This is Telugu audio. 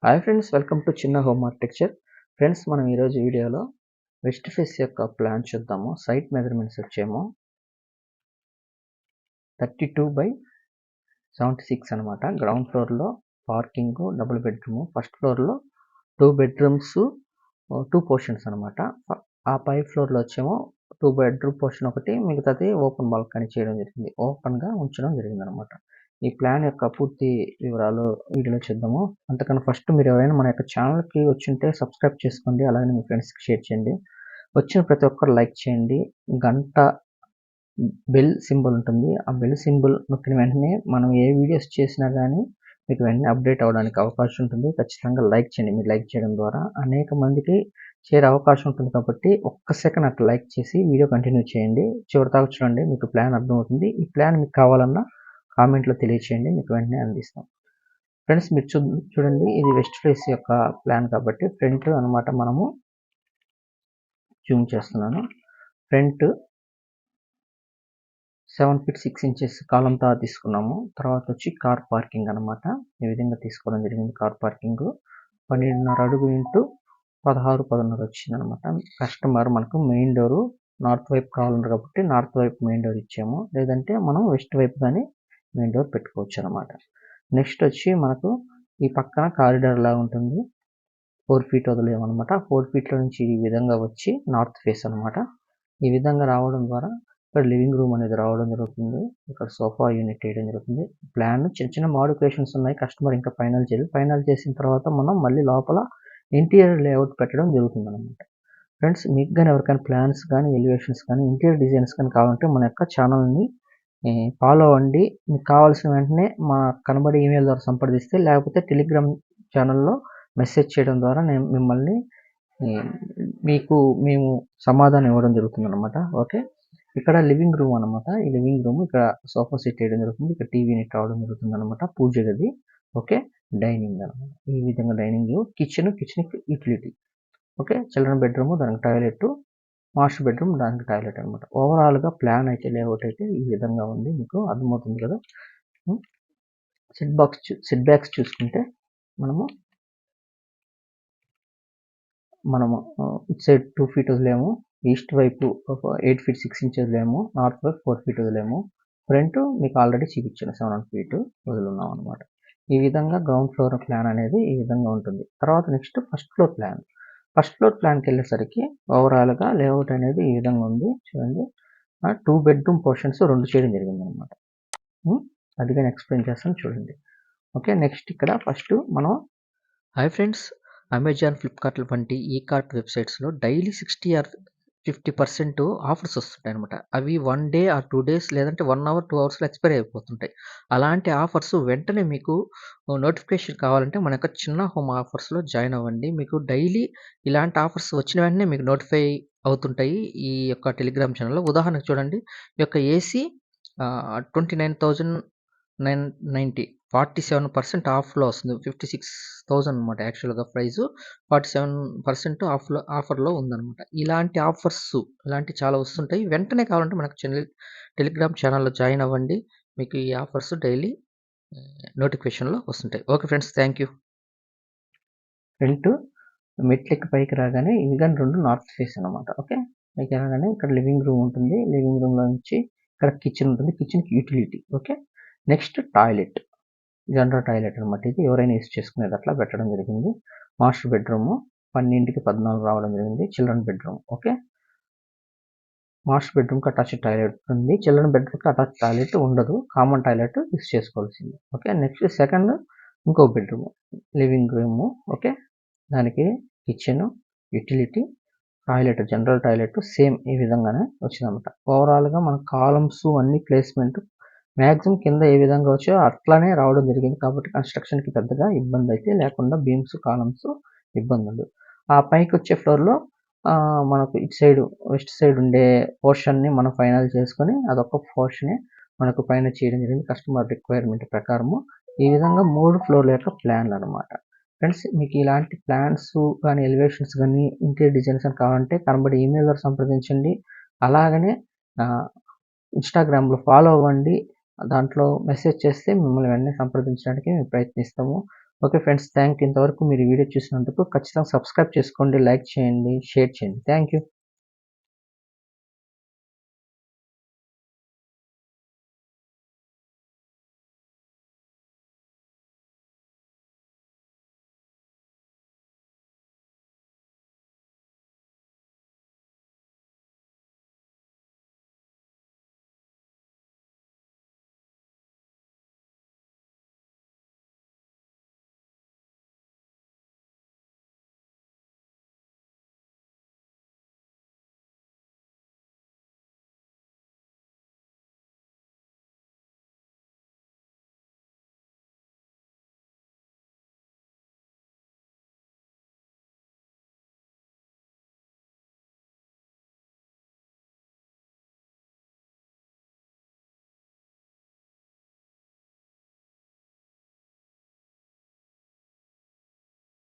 హాయ్ ఫ్రెండ్స్, వెల్కమ్ టు చిన్న హోమ్ ఆర్కిటెక్చర్. ఫ్రెండ్స్, మనం ఈరోజు వీడియోలో వెస్ట్ ఫేస్ యొక్క ప్లాన్ చూద్దాము. సైట్ మెజర్మెంట్స్ వచ్చేమో 32/76 అనమాట. గ్రౌండ్ ఫ్లోర్లో పార్కింగ్, డబుల్ బెడ్రూమ్. ఫస్ట్ ఫ్లోర్లో 2 బెడ్రూమ్స్, 2 పోర్షన్స్ అనమాట. ఆ పై ఫ్లోర్లో వచ్చేమో 2 బెడ్రూమ్ పోర్షన్ ఒకటి, మిగతాది ఓపెన్ బాల్కనీ చేయడం జరిగింది. ఓపెన్గా ఉంచడం జరిగింది అనమాట. ఈ ప్లాన్ యొక్క పూర్తి వివరాలు వీడియోలో చూద్దాము. అంతకన్నా ఫస్ట్ మీరు ఎవరైనా మన యొక్క ఛానల్కి వచ్చింటే సబ్స్క్రైబ్ చేసుకోండి, అలాగే మీ ఫ్రెండ్స్కి షేర్ చేయండి. వచ్చిన ప్రతి ఒక్కరు లైక్ చేయండి. గంట బెల్ సింబల్ ఉంటుంది, ఆ బెల్ సింబల్ నొక్కిన వెంటనే మనం ఏ వీడియోస్ చేసినా కానీ మీకు వెంటనే అప్డేట్ అవ్వడానికి అవకాశం ఉంటుంది. ఖచ్చితంగా లైక్ చేయండి. మీరు లైక్ చేయడం ద్వారా అనేక మందికి చేరే అవకాశం ఉంటుంది కాబట్టి ఒక్క సెకండ్ అట్లా లైక్ చేసి వీడియో కంటిన్యూ చేయండి. చివరిదాకా చూడండి, మీకు ప్లాన్ అర్థమవుతుంది. ఈ ప్లాన్ మీకు కావాలన్నా కామెంట్లో తెలియచేయండి, మీకు వెంటనే అందిస్తాం. ఫ్రెండ్స్, మీరు చూడండి, ఇది వెస్ట్ ఫేస్ యొక్క ప్లాన్ కాబట్టి ఫ్రంట్ అనమాట. మనము జూమ్ చేస్తున్నాను. ఫ్రంట్ 7 feet 6 inches కాలంతో తీసుకున్నాము. తర్వాత వచ్చి కార్ పార్కింగ్ అనమాట. ఈ విధంగా తీసుకోవడం జరిగింది. కార్ పార్కింగ్ 12.5 అడుగు ఇంటూ 16, 11 వచ్చింది అనమాట. కస్టమర్ మనకు మెయిన్ డోరు నార్త్ వైపు కావాలన్నారు కాబట్టి నార్త్ వైపు మెయిన్ డోర్ ఇచ్చాము. లేదంటే మనం వెస్ట్ వైపు కానీ మెయిన్ డోర్ పెట్టుకోవచ్చు అనమాట. నెక్స్ట్ వచ్చి మనకు ఈ పక్కన కారిడార్ లాగా ఉంటుంది. 4 feet వదిలేమన్నమాట. 4 feetలో నుంచి ఈ విధంగా వచ్చి నార్త్ ఫేస్ అనమాట. ఈ విధంగా రావడం ద్వారా ఇక్కడ లివింగ్ రూమ్ అనేది రావడం జరుగుతుంది. ఇక్కడ సోఫా యూనిట్ వేయడం జరుగుతుంది. ప్లాన్ చిన్న చిన్న మోడిఫికేషన్స్ ఉన్నాయి. కస్టమర్ ఇంకా ఫైనల్ చేయలేదు. ఫైనల్ చేసిన తర్వాత మనం మళ్ళీ లోపల ఇంటీరియర్ లేఅవుట్ పెట్టడం జరుగుతుంది అనమాట. ఫ్రెండ్స్, మీకు కానీ ఎవరికైనా ప్లాన్స్ కానీ, ఎలివేషన్స్ కానీ, ఇంటీరియర్ డిజైన్స్ కానీ కావాలంటే మన యొక్క ఛానల్ని ఫాలో అవ్వండి. మీకు కావాల్సిన వెంటనే మా కనబడే ఈమెయిల్ ద్వారా సంప్రదిస్తే, లేకపోతే టెలిగ్రామ్ ఛానల్లో మెసేజ్ చేయడం ద్వారా నేను మిమ్మల్ని మేము సమాధానం ఇవ్వడం జరుగుతుంది అనమాట. ఓకే, ఇక్కడ లివింగ్ రూమ్ అనమాట. ఈ లివింగ్ రూమ్ ఇక్కడ సోఫా సెట్ వేయడం జరుగుతుంది. ఇక్కడ టీవీ యూనిట్ రావడం జరుగుతుంది అనమాట. పూజ గది. ఓకే, డైనింగ్ అనమాట. ఈ విధంగా dining, kitchen utility. Okay, children bedroom, దానికి టాయిలెట్, మాస్టర్ బెడ్రూమ్, దానికి టాయిలెట్ అనమాట. ఓవరాల్గా ప్లాన్ అయితే లేఅవుట్ అయితే ఈ విధంగా ఉంది. మీకు అర్థమవుతుంది కదా. సెట్ బ్యాక్స్ చూసుకుంటే మనము ఇటు సైడ్ 2 feet వదిలేము, ఈస్ట్ వైపు 8 feet 6 inches వదిలేము, నార్త్ వైపు 4 feet వదిలేము. ఫ్రంట్ మీకు ఆల్రెడీ చూపించాను, 7 feet వదిలిన్నాం అనమాట. ఈ విధంగా గ్రౌండ్ ఫ్లోర్ ప్లాన్ అనేది ఈ విధంగా ఉంటుంది. తర్వాత next first floor plan. First floor ప్లాన్కి వెళ్ళేసరికి ఓవరాల్గా లేఅవుట్ అనేది ఈ విధంగా ఉంది. చూడండి, 2 bedroom పోర్షన్స్ 2 చేయడం జరిగింది అనమాట. అది కానీ ఎక్స్ప్లెయిన్ చేస్తాను చూడండి. ఓకే, నెక్స్ట్ ఇక్కడ ఫస్ట్ మనం హాయ్ ఫ్రెండ్స్, అమెజాన్, ఫ్లిప్కార్ట్ వంటి ఈ కార్ట్ వెబ్సైట్స్లో డైలీ 60 or 50% ఆఫర్స్ వస్తుంటాయి అనమాట. అవి 1 day or 2 days లేదంటే 1 hour 2 hours ఎక్స్పైర్ అయిపోతుంటాయి. అలాంటి ఆఫర్స్ వెంటనే మీకు నోటిఫికేషన్ కావాలంటే మన యొక్క చిన్న హోమ్ ఆఫర్స్లో జాయిన్ అవ్వండి. మీకు డైలీ ఇలాంటి ఆఫర్స్ వచ్చిన వెంటనే మీకు నోటిఫై అవుతుంటాయి ఈ యొక్క టెలిగ్రామ్ ఛానల్లో. ఉదాహరణకు చూడండి, ఈ యొక్క ఏసీ 29,990 47% ఆఫ్‌లో వస్తుంది. 56,000 అనమాట యాక్చువల్‌గా ప్రైసు. 47% ఆఫర్‌లో ఉందనమాట. ఇలాంటి ఆఫర్స్ ఇలాంటివి చాలా వస్తుంటాయి. వెంటనే కావాలంటే మనకు టెలిగ్రామ్ ఛానల్‌లో జాయిన్ అవ్వండి. మీకు ఈ ఆఫర్స్ డైలీ నోటిఫికేషన్‌లో వస్తుంటాయి. Okay friends, thank you. Front మెట్లెక్కి పైకి రాగానే ఇవి కానీ 2 నార్త్ ఫేస్ అనమాట. ఓకే, పైకి రాగానే ఇక్కడ లివింగ్ రూమ్ ఉంటుంది. లివింగ్ రూమ్‌లో నుంచి ఇక్కడ కిచెన్ ఉంటుంది. కిచెన్‌కి utility. Okay, next toilet, general toilet అనమాట. ఇది ఎవరైనా యూస్ చేసుకునేది అట్లా పెట్టడం జరిగింది. మాస్టర్ బెడ్రూమ్ 12కి 14 రావడం జరిగింది. Children bedroom. ఓకే, మాస్టర్ బెడ్రూమ్కి అటాచ్ టాయిలెట్ ఉంది. చిల్డ్రన్ బెడ్రూమ్కి అటాచ్ టాయిలెట్ ఉండదు. కామన్ టాయిలెట్ యూస్ చేసుకోవాల్సింది. ఓకే, నెక్స్ట్ సెకండ్ ఇంకో బెడ్రూమ్, లివింగ్ రూమ్. ఓకే, దానికి kitchen, utility, toilet, general toilet same ఈ విధంగానే వచ్చిందన్నమాట. ఓవరాల్గా మన కాలమ్స్ అన్ని ప్లేస్మెంట్ మ్యాక్సిమం కింద ఏ విధంగా వచ్చో అట్లానే రావడం జరిగింది. కాబట్టి కన్స్ట్రక్షన్కి పెద్దగా ఇబ్బంది అయితే లేకుండా బీమ్స్, కాలమ్స్ ఇబ్బంది ఉండదు. ఆ పైకి వచ్చే ఫ్లోర్లో మనకు ఇటు సైడ్ వెస్ట్ సైడ్ ఉండే పోర్షన్ని మనం ఫైనల్ చేసుకొని అదొక పోర్షనే మనకు పైన చేయడం జరిగింది కస్టమర్ రిక్వైర్మెంట్ ప్రకారము. ఈ విధంగా 3 ఫ్లోర్ల యొక్క ప్లాన్లు అనమాట. ఫ్రెండ్స్, మీకు ఇలాంటి ప్లాన్స్ కానీ, ఎలివేషన్స్ కానీ, ఇంటీరియర్ డిజైన్స్ అని కావాలంటే కనబడి ఈమెయిల్ ద్వారా సంప్రదించండి. అలాగనే ఇన్స్టాగ్రామ్లో ఫాలో అవ్వండి. దాంట్లో మెసేజ్ చేస్తే మిమ్మల్ని వెంటనే సంప్రదించడానికి మేము ప్రయత్నిస్తాము. Okay friends. ఇంతవరకు మీరు ఈ వీడియో చూసినందుకు ఖచ్చితంగా సబ్స్క్రైబ్ చేసుకోండి, లైక్ చేయండి, షేర్ చేయండి. Thank you.